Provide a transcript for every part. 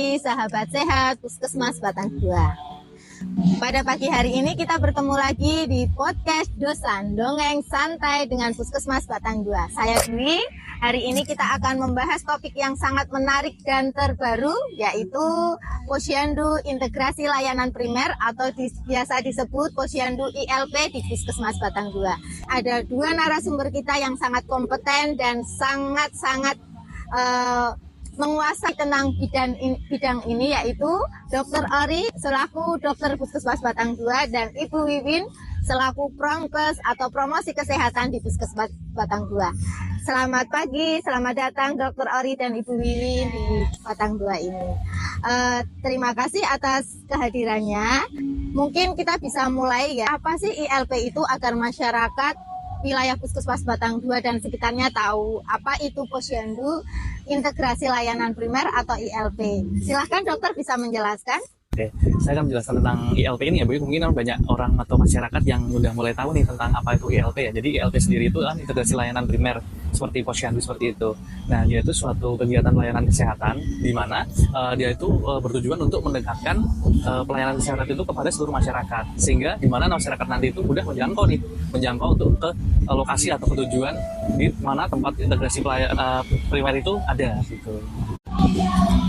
pagi sahabat sehat Puskesmas Batang 2. Pada pagi hari ini kita bertemu lagi di podcast Dosan Dongeng Santai dengan Puskesmas Batang 2. Saya Dwi. Hari ini kita akan membahas topik yang sangat menarik dan terbaru, yaitu Posyandu Integrasi Layanan Primer atau biasa disebut Posyandu ILP di Puskesmas Batang 2. Ada dua narasumber kita yang sangat kompeten dan sangat-sangat menguasai tentang bidang ini, yaitu Dr. Ori selaku Dokter Puskesmas Batang 2 dan Ibu Wiwin selaku Promkes atau Promosi Kesehatan di Puskesmas Batang 2. Selamat pagi, selamat datang Dr. Ori dan Ibu Wiwin di Batang 2 ini. Terima kasih atas kehadirannya. Mungkin kita bisa mulai ya. Apa sih ILP itu agar masyarakat wilayah Puskesmas Batang 2 dan sekitarnya tahu apa itu Posyandu Integrasi Layanan Primer atau ILP. Silahkan dokter bisa menjelaskan. Oke, saya akan menjelaskan tentang ILP ini ya Bu. Mungkin banyak orang atau masyarakat yang udah mulai tahu nih tentang apa itu ILP ya. Jadi ILP sendiri itu kan integrasi layanan primer seperti posyandu seperti itu. Nah, dia itu suatu kegiatan pelayanan kesehatan di mana dia itu bertujuan untuk mendekatkan pelayanan kesehatan itu kepada seluruh masyarakat, sehingga di mana masyarakat nanti itu mudah menjangkau untuk ke lokasi atau tujuan di mana tempat integrasi primer itu ada gitu.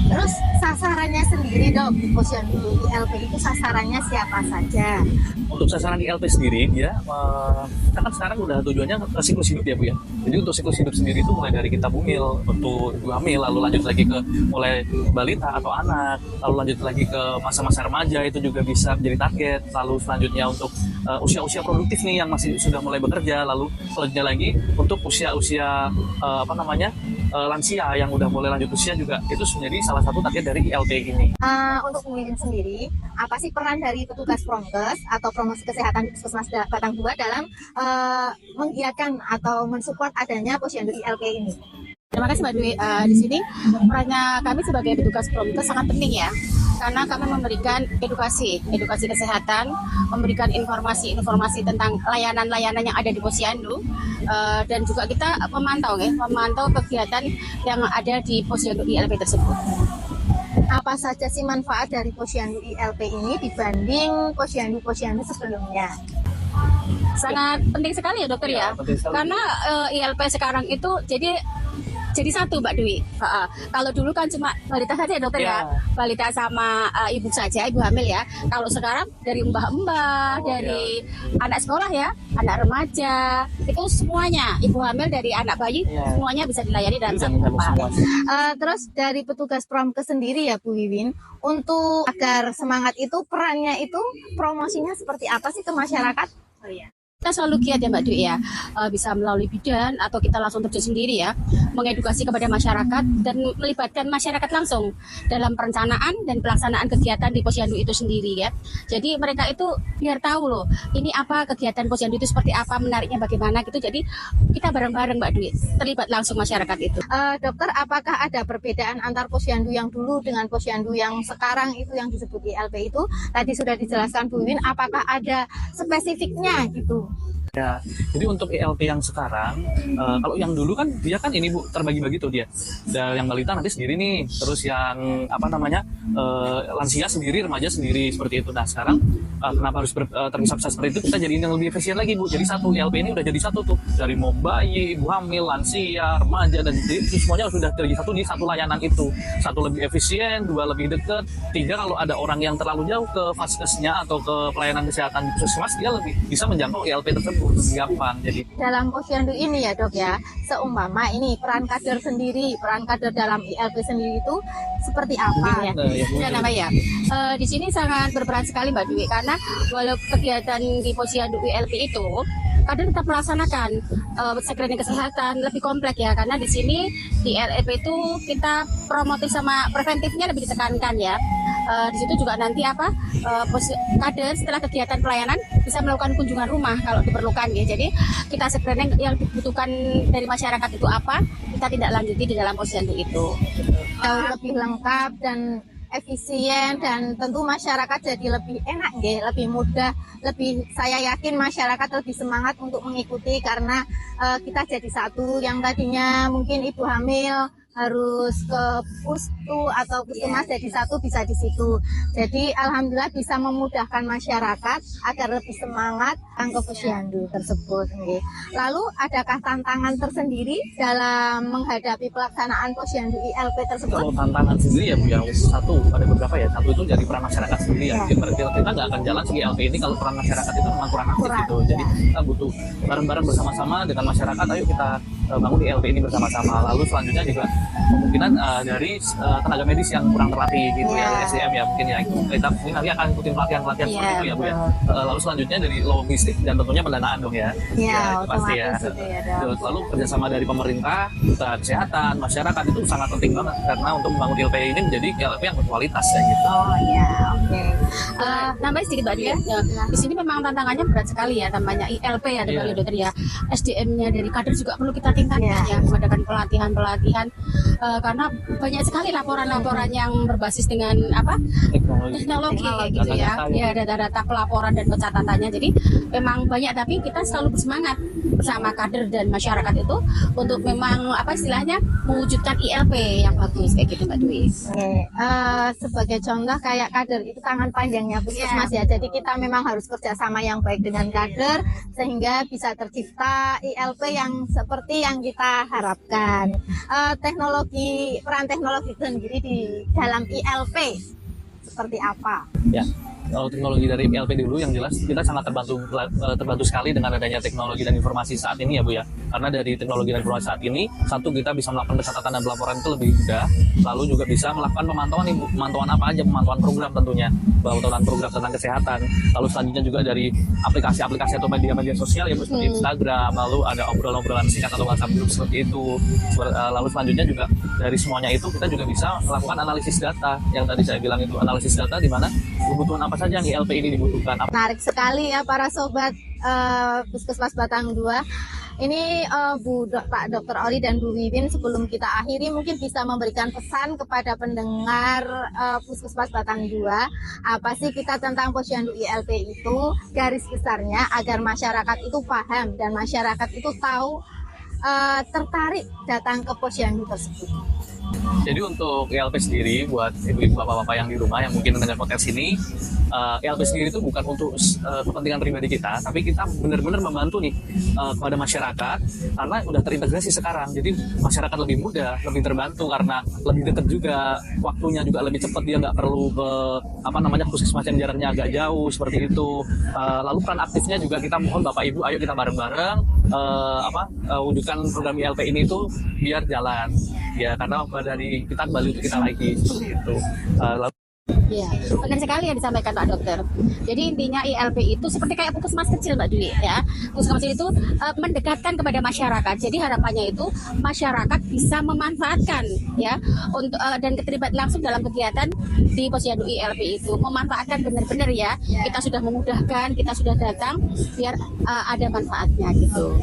Terus sasarannya sendiri dok, di Posyandu ILP itu sasarannya siapa saja? Untuk sasaran ILP sendiri dia kan sekarang udah tujuannya ke siklus hidup ya Bu ya. Jadi untuk siklus hidup sendiri itu mulai dari kita bumil, untuk ibu hamil, lalu lanjut lagi ke mulai balita atau anak, lalu lanjut lagi ke masa-masa remaja itu juga bisa menjadi target, lalu selanjutnya untuk usia-usia produktif nih yang masih sudah mulai bekerja, lalu selanjutnya lagi untuk usia-usia lansia yang udah mulai lanjut usia juga itu menjadi salah satu target dari ILP ini. Untuk Wiwin sendiri, apa sih peran dari petugas Promkes atau Promosi Kesehatan di Puskesmas Batang 2 dalam menggiatkan atau mensupport adanya Posyandu ILP ini? Terima kasih Mbak Dwi. Di sini perannya kami sebagai petugas Promkes sangat penting ya, karena kami memberikan edukasi kesehatan, memberikan informasi tentang layanan-layanan yang ada di Posyandu, dan juga kita memantau kegiatan yang ada di Posyandu ILP tersebut. Apa saja sih manfaat dari Posyandu ILP ini dibanding posyandu sebelumnya? Sangat penting sekali ya dokter ya, karena ILP sekarang itu jadi satu Mbak Dwi. Kalau dulu kan cuma balita saja ya dokter ya, balita sama ibu saja, ibu hamil ya. Kalau sekarang dari mbah-mbah, dari anak sekolah ya, anak remaja, itu semuanya, ibu hamil dari anak bayi, semuanya bisa dilayani dalam satu tempat. Terus dari petugas Promkes sendiri ya Bu Wiwin, untuk agar semangat itu, perannya itu promosinya seperti apa sih ke masyarakat? Oh iya. Kita selalu giat ya Mbak Dwi ya, bisa melalui bidan atau kita langsung terjun sendiri ya, mengedukasi kepada masyarakat dan melibatkan masyarakat langsung dalam perencanaan dan pelaksanaan kegiatan di Posyandu itu sendiri ya. Jadi mereka itu biar tahu loh, ini apa kegiatan Posyandu itu seperti apa, menariknya bagaimana gitu. Jadi kita bareng-bareng Mbak Dwi, terlibat langsung masyarakat itu. Dokter, apakah ada perbedaan antar Posyandu yang dulu dengan Posyandu yang sekarang itu yang disebut ILP itu? Tadi sudah dijelaskan Bu Wiwin, apakah ada spesifiknya gitu? Ya, jadi untuk ILP yang sekarang, kalau yang dulu kan dia kan ini Bu, terbagi-bagi tuh dia. Dan yang balita nanti sendiri nih, terus yang lansia sendiri, remaja sendiri seperti itu. Nah sekarang kenapa harus terpisah-pisah seperti itu? Kita jadi yang lebih efisien lagi Bu. Jadi satu ILP ini udah jadi satu tuh, dari mau bayi, ibu hamil, lansia, remaja dan itu semuanya sudah jadi satu di satu layanan itu. Satu lebih efisien, dua lebih dekat, tiga kalau ada orang yang terlalu jauh ke vaskesnya atau ke pelayanan kesehatan di puskesmas, dia lebih bisa menjangkau ILP tersebut. Gampang. Jadi dalam Posyandu ini ya dok ya, seumpama ini peran kader dalam ILP sendiri itu seperti apa? Di sini sangat berperan sekali Mbak Dwi, karena walau kegiatan di Posyandu ILP itu kadang tetap melaksanakan screening kesehatan lebih kompleks ya, karena di sini di ILP itu kita promotif sama preventifnya lebih ditekankan ya. Di situ juga nanti kader setelah kegiatan pelayanan bisa melakukan kunjungan rumah kalau diperlukan ya. Jadi kita screening yang dibutuhkan dari masyarakat itu apa, kita tidak lanjuti di dalam Posyandu itu. Lebih lengkap dan efisien, dan tentu masyarakat jadi lebih enak ya, lebih mudah, saya yakin masyarakat lebih semangat untuk mengikuti karena kita jadi satu. Yang tadinya mungkin ibu hamil harus ke pustu atau puskesmas jadi satu bisa di situ. Jadi alhamdulillah bisa memudahkan masyarakat agar lebih semangat ke posyandu tersebut. Lalu adakah tantangan tersendiri dalam menghadapi pelaksanaan posyandu ILP tersebut? Kalau tantangan sendiri ya Bu ya, satu ada beberapa ya. Satu itu dari peran masyarakat sendiri ya. Kita nggak akan jalan segi ILP ini kalau peran masyarakat itu memang kurang aktif gitu. Jadi kita butuh bareng-bareng bersama-sama dengan masyarakat. Ayo kita bangun ILP ini bersama-sama. Lalu selanjutnya juga kemungkinan dari tenaga medis yang kurang terlatih gitu ya, SDM ya mungkin ya. Kita mungkin nanti akan ikutin pelatihan-pelatihan seperti itu ya Bu ya. Lalu selanjutnya dari logistik dan tentunya pendanaan dong ya. Iya, Itu pasti ya. Lalu kerjasama dari pemerintah, kesehatan, masyarakat itu sangat penting banget karena untuk membangun ILP ini menjadi ILP yang berkualitas ya gitu. Oh iya, oke. Nambahin sedikit Mbak Dwi ya. Di sini memang tantangannya berat sekali ya, namanya ILP ya, dokter ya. SDM-nya dari kader juga perlu kita tingkatkan ya, mengadakan pelatihan-pelatihan karena banyak sekali laporan-laporan yang berbasis dengan teknologi gitu ya. Ya, data-data pelaporan dan pencatatannya. Jadi memang banyak, tapi kita selalu bersemangat bersama kader dan masyarakat itu untuk memang istilahnya mewujudkan ILP yang bagus kayak gitu Mbak Dwi. Sebagai contoh kayak kader itu tangan panjangnya puskesmas ya. Jadi kita memang harus kerjasama yang baik dengan kader sehingga bisa tercipta ILP yang seperti yang kita harapkan. Peran teknologi sendiri di dalam ILP seperti apa? Ya. Kalau teknologi dari ILP dulu yang jelas kita sangat terbantu sekali dengan adanya teknologi dan informasi saat ini ya Bu ya. Karena dari teknologi dan informasi saat ini, satu kita bisa melakukan pencatatan dan pelaporan itu lebih mudah. Lalu juga bisa melakukan pemantauan nih, pemantauan apa aja, pemantauan program tentunya, pemantauan program tentang kesehatan. Lalu selanjutnya juga dari aplikasi-aplikasi atau media-media sosial ya Bu, seperti Instagram, lalu ada obrolan-obrolan singkat atau WhatsApp group seperti itu. Lalu selanjutnya juga dari semuanya itu kita juga bisa melakukan analisis data yang tadi saya bilang itu, analisis data di mana kebutuhan apa saja yang ILP ini dibutuhkan. Menarik sekali ya para sobat Puskesmas Batang 2. Ini Pak Dr. Ori dan Bu Wiwin, sebelum kita akhiri mungkin bisa memberikan pesan kepada pendengar Puskesmas Batang 2. Apa sih kita tentang posyandu ILP itu, garis besarnya agar masyarakat itu paham dan masyarakat itu tahu tertarik datang ke posyandu tersebut. Jadi untuk ILP sendiri buat ibu-ibu bapak-bapak yang di rumah yang mungkin mendengar podcast ini, ILP sendiri itu bukan untuk kepentingan pribadi kita, tapi kita benar-benar membantu nih kepada masyarakat karena udah terintegrasi sekarang. Jadi masyarakat lebih mudah, lebih terbantu karena lebih dekat juga, waktunya juga lebih cepat, dia nggak perlu ke puskesmas yang jaraknya agak jauh seperti itu. Lalu peran aktifnya juga kita mohon Bapak Ibu, ayo kita bareng-bareng wujudkan program ILP ini itu biar jalan ya, karena dari kita kembali untuk kita lagi seperti itu. Ya, benar sekali yang disampaikan Pak Dokter. Jadi intinya ILP itu seperti kayak puskesmas kecil Mbak Dwi ya. Puskesmas kecil itu mendekatkan kepada masyarakat. Jadi harapannya itu masyarakat bisa memanfaatkan ya untuk dan terlibat langsung dalam kegiatan di posyandu ILP itu. Memanfaatkan benar-benar ya. Kita sudah memudahkan, kita sudah datang biar ada manfaatnya gitu.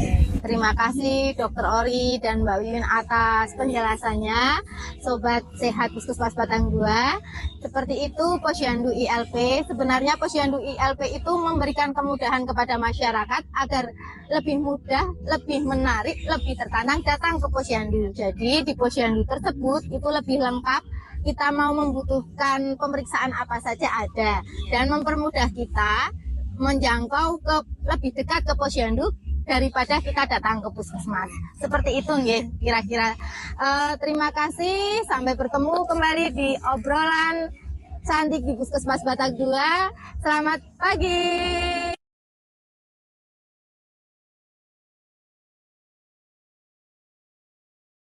Terima kasih Dr. Ori dan Mbak Wiwin atas penjelasannya. Sobat Sehat Puskesmas Batang 2. Seperti itu posyandu ILP. Sebenarnya posyandu ILP itu memberikan kemudahan kepada masyarakat agar lebih mudah, lebih menarik, lebih tertanam datang ke posyandu. Jadi di posyandu tersebut itu lebih lengkap. Kita mau membutuhkan pemeriksaan apa saja ada dan mempermudah kita menjangkau ke lebih dekat ke posyandu daripada kita datang ke puskesmas. Seperti itu nggih kira-kira. Terima kasih, sampai bertemu kembali di obrolan cantik di Puskesmas Batang 2. Selamat pagi.